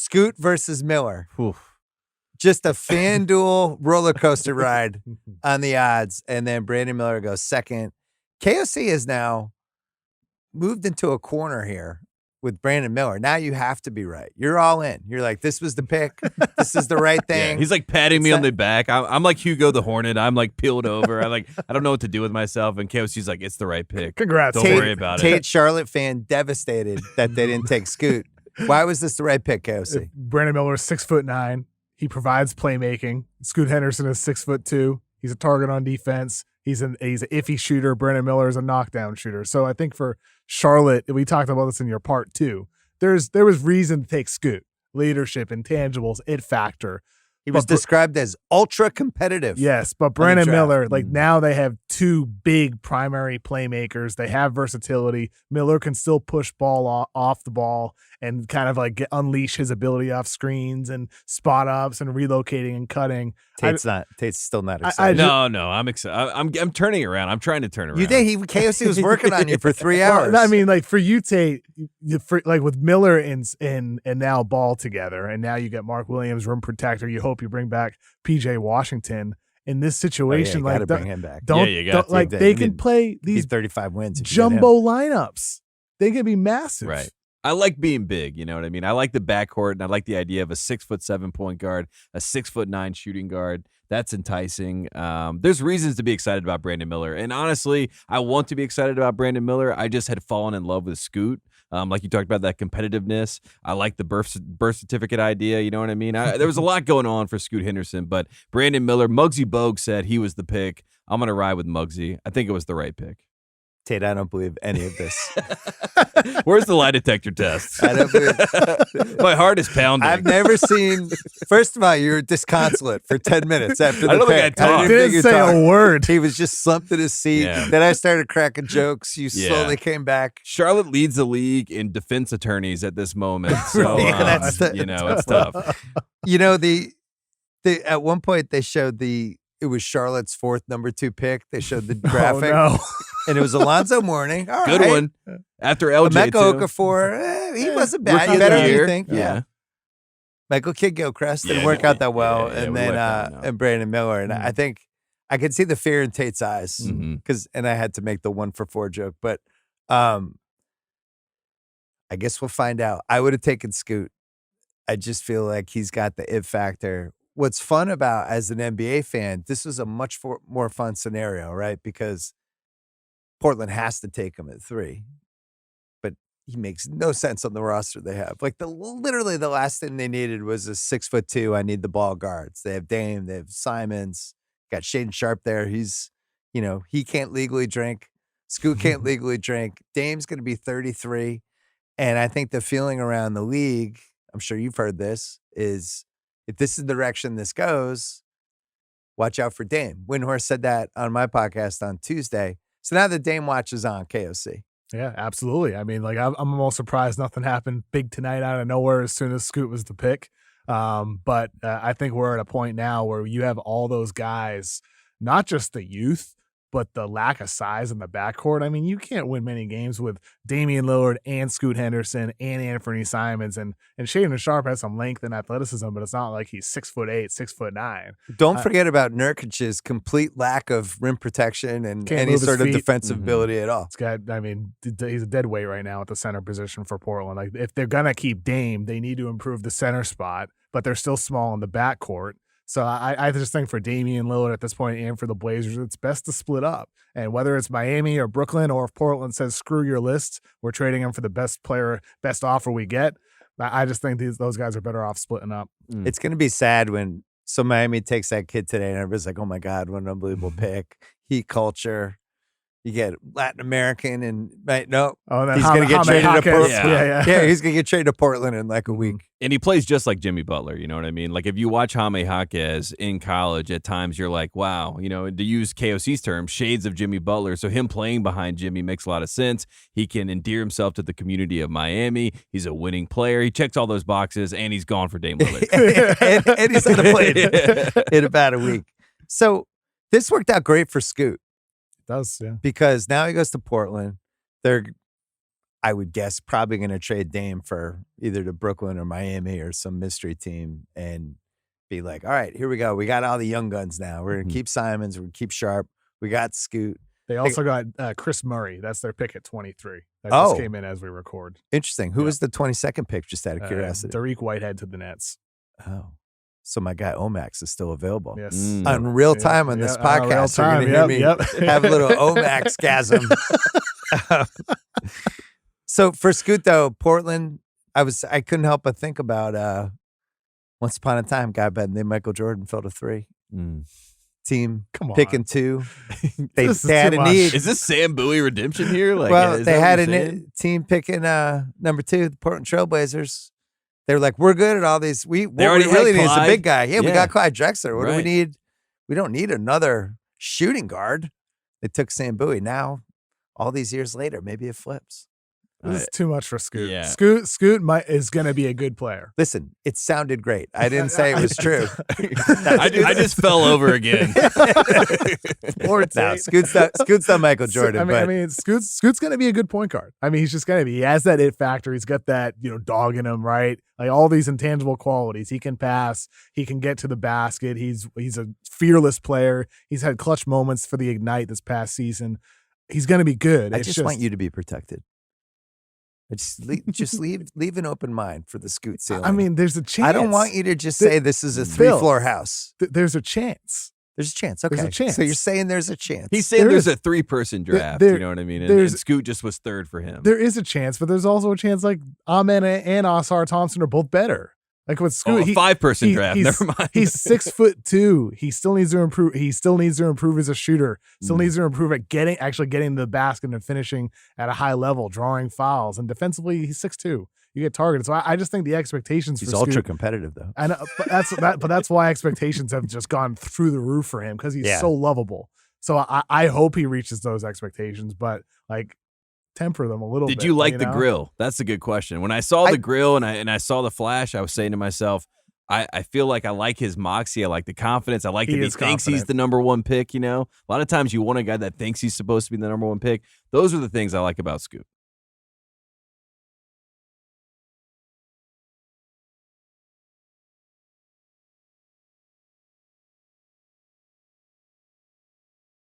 Scoot versus Miller. Oof. Just a FanDuel roller coaster ride on the odds. And then Brandon Miller goes second. KOC has now moved into a corner here with Brandon Miller. Now you have to be right. You're all in. You're like, this was the pick. This is the right thing. Yeah, he's like patting me on the back. I'm like Hugo the Hornet. I'm like peeled over. I don't know what to do with myself. And KOC's like, it's the right pick. Congrats. Don't worry about it. Tate, Charlotte fan, devastated that they didn't take Scoot. Why was this the right pick, KOC? Brandon Miller is 6'9". He provides playmaking. Scoot Henderson is 6'2". He's a target on defense. He's an iffy shooter. Brandon Miller is a knockdown shooter. So I think for Charlotte, we talked about this in your part too. There was reason to take Scoot. Leadership, intangibles, it factor. He was described as ultra competitive. Yes, but Brandon Miller, now they have two big primary playmakers. They have versatility. Miller can still push ball off the ball and kind of like unleash his ability off screens and spot ups and relocating and cutting. Tate's still not excited. No, I'm excited. I'm turning around. I'm trying to turn around. You think KOC was working on you for 3 hours? Well, I mean, like for you, Tate, with Miller and now Ball together, and now you get Mark Williams, rim protector. You hope you bring back PJ Washington in this situation. You gotta bring him back. They can play these 35 wins. Jumbo lineups. They can be massive. Right. I like being big, you know what I mean? I like the backcourt, and I like the idea of a 6'7" point guard, a 6'9" shooting guard. That's enticing. There's reasons to be excited about Brandon Miller. And honestly, I want to be excited about Brandon Miller. I just had fallen in love with Scoot. Like you talked about that competitiveness. I like the birth certificate idea. You know what I mean? There was a lot going on for Scoot Henderson, but Brandon Miller, Muggsy Bogues said he was the pick. I'm going to ride with Muggsy. I think it was the right pick. Tate, I don't believe any of this. Where's the lie detector test? I don't believe. My heart is pounding. I've never seen. First of all, you were disconsolate for 10 minutes after the I don't pick. think I talked. Didn't say a word. He was just slumped in his seat. Yeah. Then I started cracking jokes. You slowly came back. Charlotte leads the league in defense attorneys at this moment. So, that's it's tough. You know, the at one point they showed it was Charlotte's fourth number 2 pick. They showed the graphic. Oh, no. And it was Alonzo Mourning. All Good right. one. After LJ, Emeka too. Okafor, he wasn't bad. Rookie Better of the than you year. think. Yeah. Michael Kidd-Gilchrist didn't work out that well. And then and Brandon Miller. And I think I could see the fear in Tate's eyes. And I had to make the 1-for-4 joke. But I guess we'll find out. I would have taken Scoot. I just feel like he's got the it factor. What's fun about, as an NBA fan, this was a much more fun scenario, right? Because Portland has to take him at 3, but he makes no sense on the roster they have. Like literally the last thing they needed was a 6'2". I need the ball guards. They have Dame, they have Simons, got Shaedon Sharp there. He's, he can't legally drink. Scoot can't legally drink. Dame's going to be 33, and I think the feeling around the league, I'm sure you've heard this, is if this is the direction this goes, watch out for Dame. Windhorst said that on my podcast on Tuesday. So now the Dame watch is on, KOC. Yeah, absolutely. I mean, like I'm almost surprised nothing happened big tonight out of nowhere as soon as Scoot was the pick. But I think we're at a point now where you have all those guys, not just the youth, but the lack of size in the backcourt. I mean, you can't win many games with Damian Lillard and Scoot Henderson and Anthony Simons. And Shaedon Sharp has some length and athleticism, but it's not like he's 6'8", 6'9". Don't forget about Nurkic's complete lack of rim protection and any sort of defensive ability at all. He's a dead weight right now at the center position for Portland. Like, if they're going to keep Dame, they need to improve the center spot, but they're still small in the backcourt. So I just think for Damian Lillard at this point and for the Blazers, it's best to split up. And whether it's Miami or Brooklyn, or if Portland says, screw your list, we're trading him for the best player, best offer we get, I just think those guys are better off splitting up. It's going to be sad when Miami takes that kid today and everybody's like, oh my God, what an unbelievable pick. Heat culture. You get Latin American and he's going to get traded to Portland. Yeah, he's going to get traded to Portland in like a week. And he plays just like Jimmy Butler, you know what I mean? Like, if you watch Jaime Jaquez in college, at times you're like, wow, to use KOC's term, shades of Jimmy Butler. So him playing behind Jimmy makes a lot of sense. He can endear himself to the community of Miami. He's a winning player. He checks all those boxes, and he's gone for Dame Lillard. and he's going to play in about a week. So this worked out great for Scoot. Does, yeah. Because now he goes to Portland. I would guess probably going to trade Dame for either to Brooklyn or Miami or some mystery team and be like, all right, here we go. We got all the young guns now. We're going to keep Simons. We're going to keep Sharp. We got Scoot. They also got Chris Murray. That's their pick at 23. That just came in as we record. Interesting. Who was the 22nd pick, just out of curiosity? Dariq Whitehead to the Nets. Oh. So my guy Omax is still available. Yes. On real time on this podcast. You're going to hear me have a little Omax-gasm. So for Scoot, though, Portland, I couldn't help but think about once upon a time, guy by the name Michael Jordan filled a 3. Team picking 2. They had a need. Is this Sam Bowie redemption here? Like, well, they had a team picking number 2, the Portland Trailblazers. They were like, we're good at all these. What we really need is a big guy. Yeah, we got Clyde Drexler. What do we need? We don't need another shooting guard. They took Sam Bowie. Now, all these years later, maybe it flips. This is too much for Scoot. Yeah. Scoot is going to be a good player. Listen, it sounded great. I didn't say it was true. I just fell over again. No, Scoot's not Michael Jordan. I mean, Scoot's going to be a good point guard. I mean, he's just going to be. He has that it factor. He's got that dog in him, right? Like all these intangible qualities. He can pass. He can get to the basket. He's a fearless player. He's had clutch moments for the Ignite this past season. He's going to be good. I just want you to be protected. Just leave an open mind for the Scoot ceiling. I mean, there's a chance. I don't want you to just say this is a 3-floor house. There's a chance. There's a chance. Okay. There's a chance. So you're saying there's a chance. He's saying there's a 3-person draft. You know what I mean? And Scoot just was 3rd for him. There is a chance, but there's also a chance like Amen and Osar Thompson are both better. Like with Scoot, a 5-person draft. Never mind. He's 6'2". He still needs to improve. He still needs to improve as a shooter. Still needs to improve at getting the basket and finishing at a high level, drawing fouls. And defensively, he's 6'2". You get targeted. So I just think the expectations he's for Scoot, ultra competitive though. I know, but that's why expectations have just gone through the roof for him because he's so lovable. So I hope he reaches those expectations, but like temper them a little bit. Did you like the grill? That's a good question. When I saw the grill and I saw the flash, I was saying to myself, I feel like I like his moxie. I like the confidence. I like that he thinks he's the number 1 pick. A lot of times you want a guy that thinks he's supposed to be the number 1 pick. Those are the things I like about Scoot.